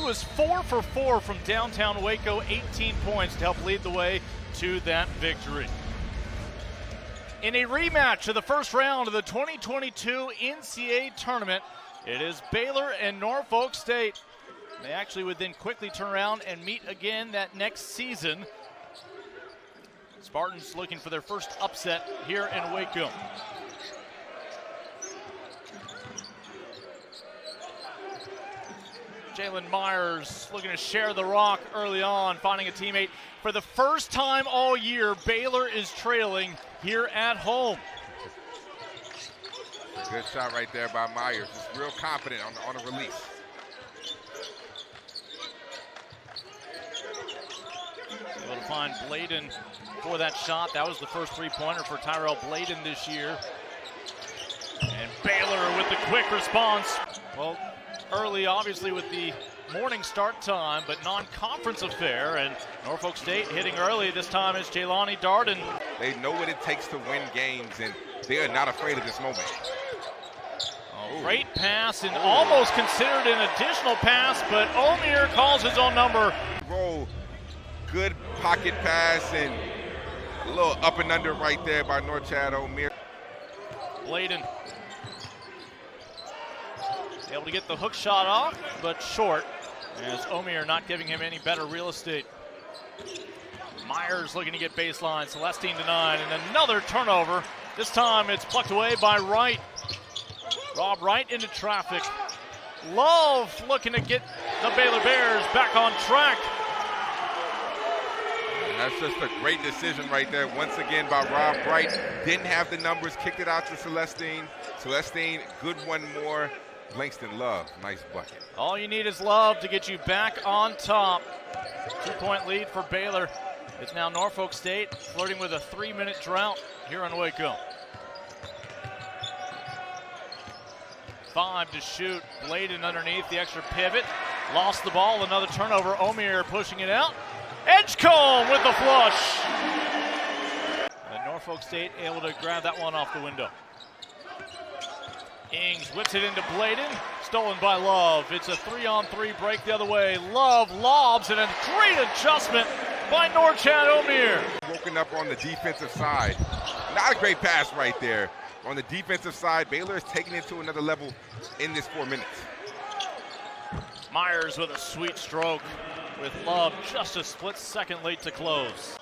was 4 for 4 from downtown Waco, 18 points to help lead the way to that victory. In a rematch of the first round of the 2022 NCAA tournament, it is Baylor and Norfolk State. They actually would then quickly turn around and meet again that next season. Spartans looking for their first upset here in Waco. Jalen Myers looking to share the rock early on, finding a teammate. For the first time all year, Baylor is trailing here at home. Good shot right there by Myers. Just real confident on the release. Able to find Bladen for that shot. That was the first three-pointer for Tyrell Bladen this year. And Baylor with the quick response. Well, early, obviously, with the morning start time, but non-conference affair, and Norfolk State hitting early. This time is Jaylani Darden. They know what it takes to win games, and they are not afraid of this moment. Great pass, and almost considered an additional pass, but Omier calls his own number. Roll, good pocket pass, and a little up and under right there by North Chad Omier. Bladen able to get the hook shot off, but short, as Omier not giving him any better real estate. Myers looking to get baseline, Celestine denied, and another turnover. This time it's plucked away by Wright. Rob Wright into traffic. Love looking to get the Baylor Bears back on track. And that's just a great decision right there, once again by Rob Wright. Didn't have the numbers, kicked it out to Celestine. Celestine, good one more. Langston Love, nice bucket. All you need is Love to get you back on top. 2-point lead for Baylor. It's now Norfolk State flirting with a 3-minute drought here in Waco. 5 to shoot. Bladen underneath the extra pivot. Lost the ball, another turnover. Omier pushing it out. Edgecombe with the flush. And Norfolk State able to grab that one off the window. Ings whips it into Bladen, stolen by Love. It's a 3-on-3 break the other way. Love lobs, and a great adjustment by Norchad Omier. Woken up on the defensive side. Not a great pass right there. On the defensive side, Baylor is taking it to another level in this 4 minutes. Myers with a sweet stroke, with Love just a split second late to close.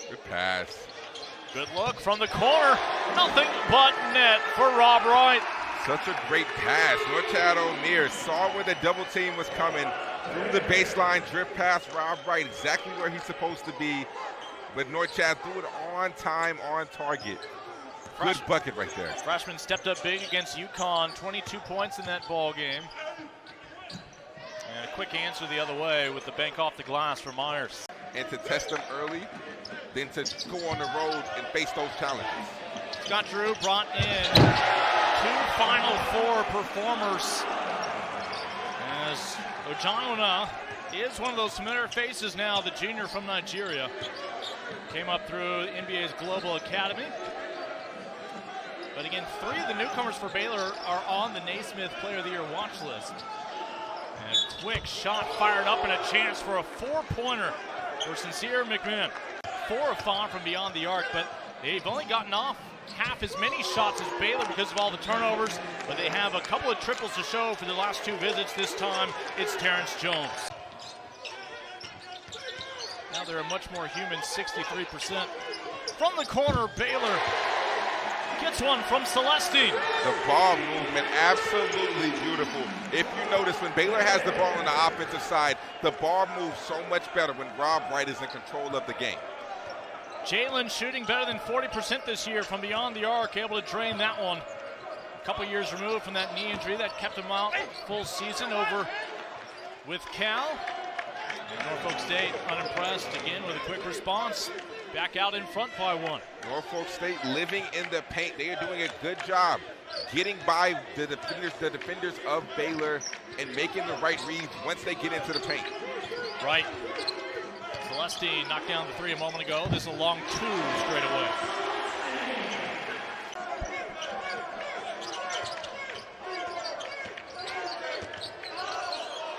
Good pass. Good look from the corner. Nothing but net for Rob Wright. Such a great pass. Norchad Omier saw where the double team was coming. Through the baseline, drip pass, Rob Wright exactly where he's supposed to be. But Norchad threw it on time, on target. Good bucket right there. Freshman stepped up big against UConn. 22 points in that ball game. And a quick answer the other way with the bank off the glass for Myers. And to test them early, then to go on the road and face those challenges. Scott Drew brought in 2 Final Four performers, as Ojanona is one of those familiar faces now, the junior from Nigeria. Came up through NBA's Global Academy. But again, 3 of the newcomers for Baylor are on the Naismith Player of the Year watch list. And a quick shot fired up, and a chance for a 4-pointer for Sincere McMahon. 4 of 5 from beyond the arc, but they've only gotten off half as many shots as Baylor because of all the turnovers, but they have a couple of triples to show for the last 2 visits. This time, it's Terrence Jones. Now they're a much more human 63%. From the corner, Baylor gets one from Celestine. The ball movement, absolutely beautiful. If you notice, when Baylor has the ball on the offensive side, the ball moves so much better when Rob Wright is in control of the game. Jalen shooting better than 40% this year from beyond the arc, able to drain that one. A couple years removed from that knee injury that kept him out full season over with Cal. And Norfolk State unimpressed again with a quick response. Back out in front by 1. Norfolk State living in the paint. They are doing a good job getting by the defenders of Baylor and making the right reads once they get into the paint. Right. Celestine knocked down the 3 a moment ago. This is a long 2 straight away.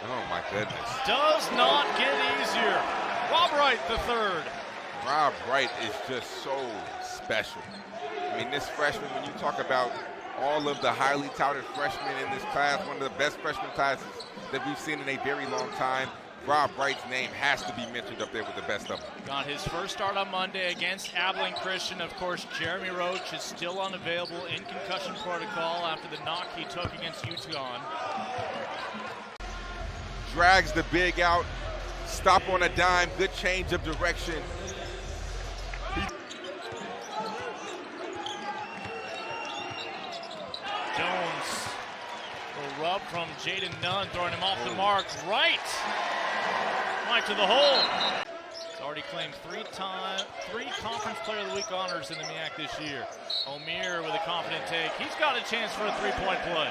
Oh, my goodness. Does not get easier. Rob Wright, the third. Rob Wright is just so special. I mean, this freshman, when you talk about all of the highly touted freshmen in this class, one of the best freshman classes that we've seen in a very long time, Rob Wright's name has to be mentioned up there with the best of them. Got his first start on Monday against Abilene Christian. Of course, Jeremy Roach is still unavailable in concussion protocol after the knock he took against UConn. Drags the big out, stop on a dime, good change of direction. Jones, a rub from Jaden Nunn, throwing him off the mark. Right to the hole. He's already claimed three Conference Player of the Week honors in the MEAC this year. Omier with a confident take. He's got a chance for a three-point play.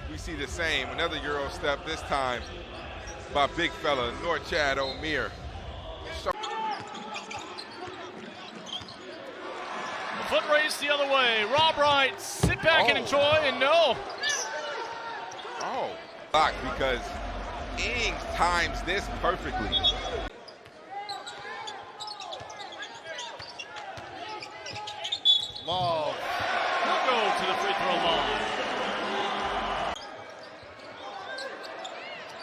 We see the same, another Euro step, this time by big fella, Norchad Omier. Foot race the other way. Rob Wright, sit back and enjoy, and no. Oh, block, because Ings times this perfectly. Love will go to the free throw line.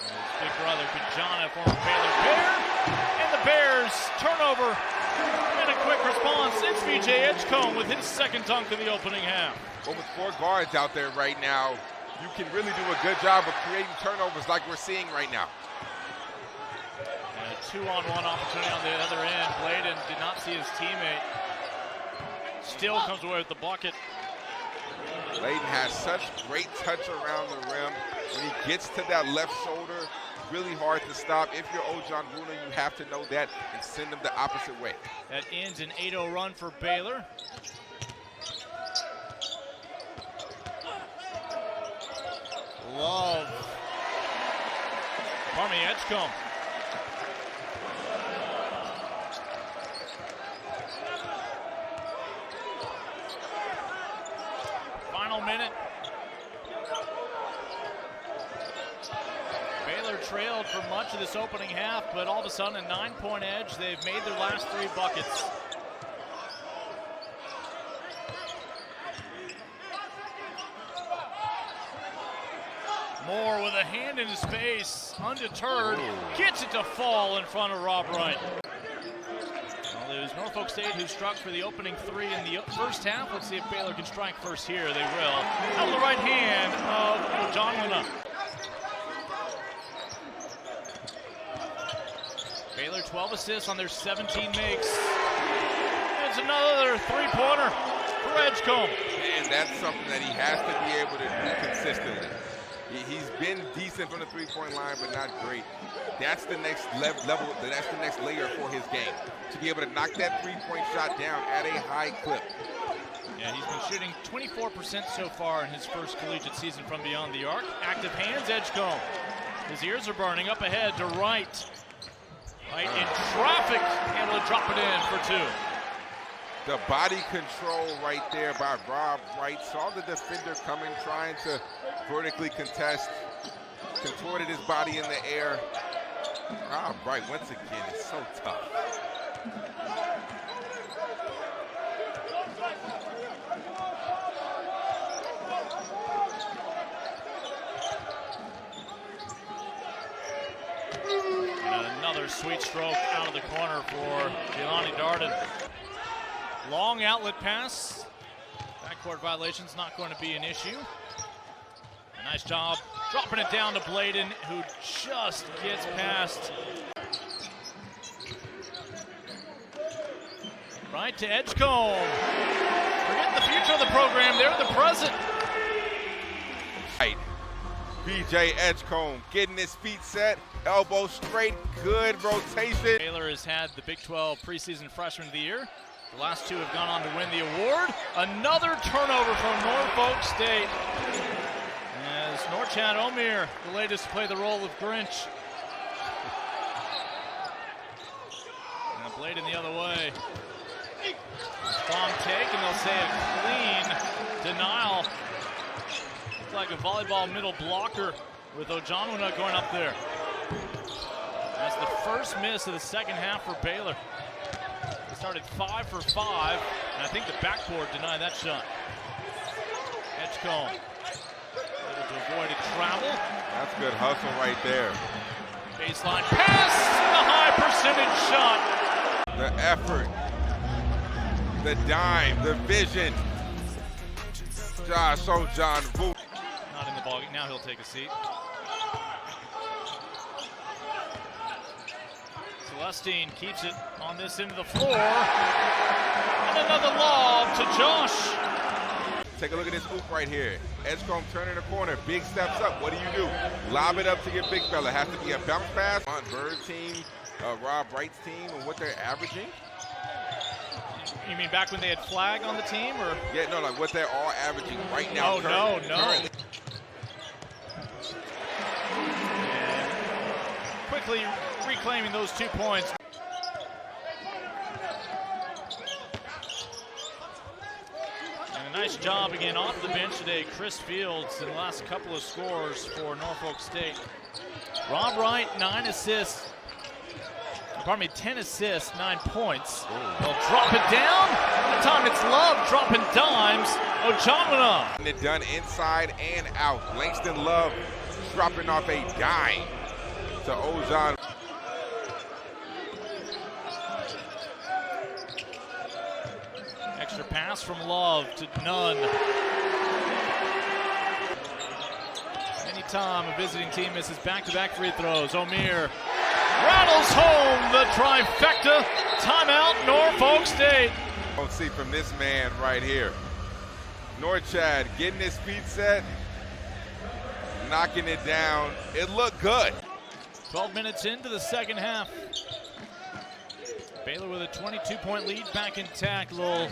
His big brother, Kajana, former Baylor Bear, and the Bears turnover. And a quick response. It's VJ Edgecombe with his second dunk in the opening half. Well, with four guards out there right now, you can really do a good job of creating turnovers like we're seeing right now. And a two-on-one opportunity on the other end. Bladen did not see his teammate. Still comes away with the bucket. Bladen has such great touch around the rim. When he gets to that left shoulder, really hard to stop. If you're Ojan Bruno, you have to know that and send them the opposite way. That ends an 8-0 run for Baylor. Love. Pardon me, Edgecombe. Final minute. Baylor trailed for much of this opening half, but all of a sudden a 9-point edge. They've made their last 3 buckets. Moore with a hand in his face, undeterred, gets it to fall in front of Rob Wright. Well, it was Norfolk State who struck for the opening 3 in the first half. Let's see if Baylor can strike first here. They will. Out of the right hand of John Luna. Baylor 12 assists on their 17 makes. It's another three-pointer for Edgecombe. And that's something that he has to be able to do consistently. He's been decent from the three-point line, but not great. That's the next level, that's the next layer for his game. To be able to knock that three-point shot down at a high clip. Yeah, he's been shooting 24% so far in his first collegiate season from beyond the arc. Active hands, Edgecombe. His ears are burning. Up ahead to Wright. Right in traffic, able to drop it in for 2. The body control right there by Rob Wright. Saw the defender coming, trying to vertically contest. Contorted his body in the air. Rob Wright, once again, is so tough. And another sweet stroke out of the corner for Jelani Darden. Long outlet pass. Backcourt violation's not going to be an issue. A nice job dropping it down to Bladen, who just gets past. Right to Edgecombe. Forget the future of the program, they're the present. Right. BJ Edgecombe getting his feet set, elbow straight, good rotation. Baylor has had the Big 12 preseason freshman of the year. The last 2 have gone on to win the award. Another turnover from Norfolk State. As Norchad Omier, the latest to play the role of Grinch. Now Bladen the other way. Strong take, and they'll say a clean denial. Looks like a volleyball middle blocker with Ojanwuna going up there. That's the first miss of the second half for Baylor. They started 5 for 5, and I think the backboard denied that shot. Edgecombe able to avoid a travel. That's good hustle right there. Baseline pass, the high percentage shot. The effort, the dime, the vision. Josh Ojon. Not in the ballgame. Now he'll take a seat. Celestine keeps it on this end of the floor. And another lob to Josh. Take a look at this hoop right here. Edgecombe turning the corner, big steps up. What do? Lob it up to your big fella. Has to be a bounce pass. On Bird team, Rob Wright's team, and what they're averaging. You mean back when they had flag on the team, or? Yeah, no, like what they're all averaging right now. Oh, no. Currently. And quickly reclaiming those 2 points. And a nice job again off the bench today, Chris Fields, in the last couple of scores for Norfolk State. Rob Wright, 9 assists. Pardon me, 10 assists, 9 points. They'll drop it down. That time it's Love dropping dimes. Ojanwana. And it done inside and out. Langston Love dropping off a dime to Ojan. Extra pass from Love to Nunn. Anytime a visiting team misses back-to-back free throws, O'Meara rattles home the trifecta. Timeout, Norfolk State. Don't see from this man right here. Norchad getting his feet set, knocking it down. It looked good. 12 minutes into the second half. Baylor with a 22-point lead back intact. Little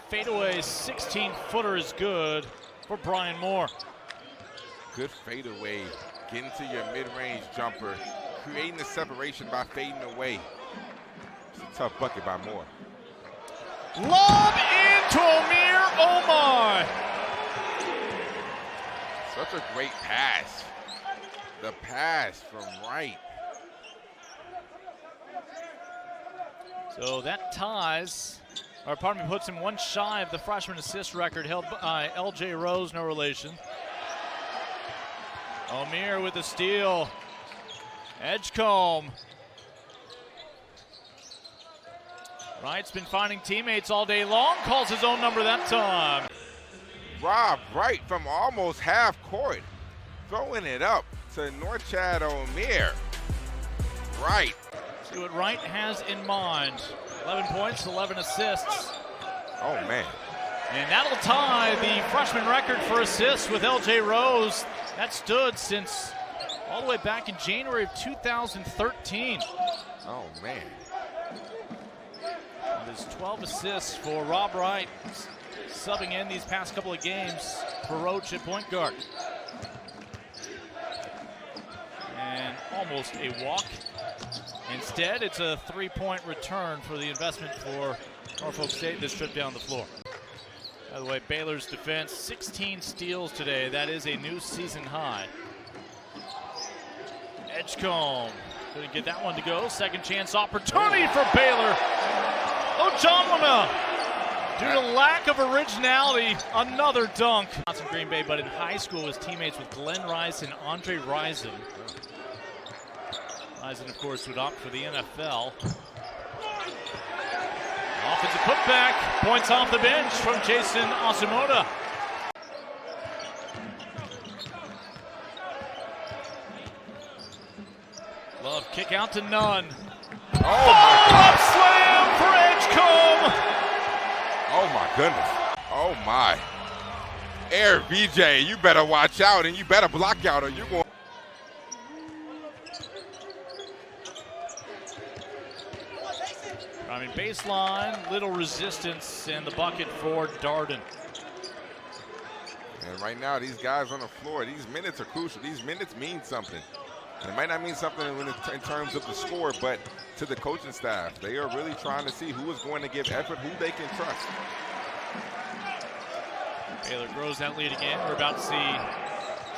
fadeaway 16-footer is good for Brian Moore. Good fadeaway, getting to your mid-range jumper, creating the separation by fading away. It's a tough bucket by Moore. Lob into O'Meara, oh my! Such a great pass. The pass from Wright. So that ties, or pardon me, puts him one shy of the freshman assist record held by L.J. Rose, no relation. O'Meara with the steal. Edgecombe. Wright's been finding teammates all day long, calls his own number that time. Rob Wright from almost half court, throwing it up to Norchad O'Meara. Wright. See what Wright has in mind. 11 points, 11 assists. Oh, man. And that'll tie the freshman record for assists with L.J. Rose. That stood since all the way back in January of 2013. Oh, man. There's 12 assists for Rob Wright, subbing in these past couple of games for Roach at point guard. And almost a walk. Instead, it's a three-point return for the investment for Norfolk State this trip down the floor. By the way, Baylor's defense, 16 steals today. That is a new season high. Edgecombe couldn't get that one to go. Second chance opportunity for Baylor. Ojanwana, due to lack of originality, another dunk. Not in Green Bay, but in high school was teammates with Glenn Rice and Andre Rison. Rison, of course, would opt for the NFL. Offensive putback, points off the bench from Jason Osimoda. Love kick out to Nunn. Up slam for Edgecombe. Oh my goodness. Oh my. Air VJ, you better watch out and you better block out or you're going. I mean, baseline, little resistance, and the bucket for Darden. And right now, these guys on the floor, these minutes are crucial. These minutes mean something. And it might not mean something in terms of the score, but to the coaching staff, they are really trying to see who is going to give effort, who they can trust. Baylor grows that lead again. We're about to see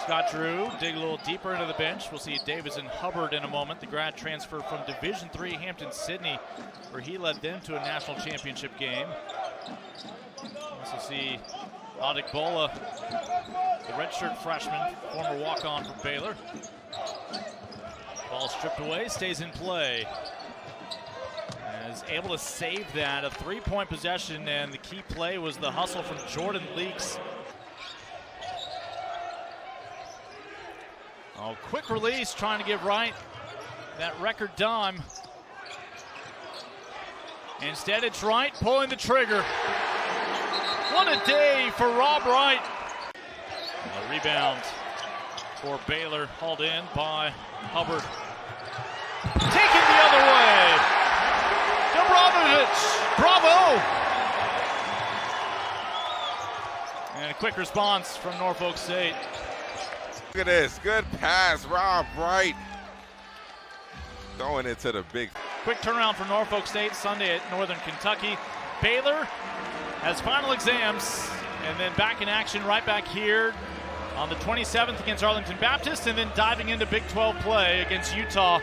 Scott Drew dig a little deeper into the bench. We'll see Davison Hubbard in a moment, the grad transfer from Division III Hampton-Sydney, where he led them to a national championship game. Also see Adegbola, the redshirt freshman, former walk-on for Baylor. Ball stripped away, stays in play. And is able to save that, a three-point possession, and the key play was the hustle from Jordan Leaks. Oh, quick release, trying to get right that record dime. Instead, it's Wright pulling the trigger. What a day for Rob Wright. A rebound for Baylor, hauled in by Hubbard. Taken the other way. Dobrovic, bravo! And a quick response from Norfolk State. Look at this, good pass, Rob Wright. Throwing it to the big. Quick turnaround for Norfolk State Sunday at Northern Kentucky. Baylor has final exams and then back in action right back here on the 27th against Arlington Baptist, and then diving into Big 12 play against Utah.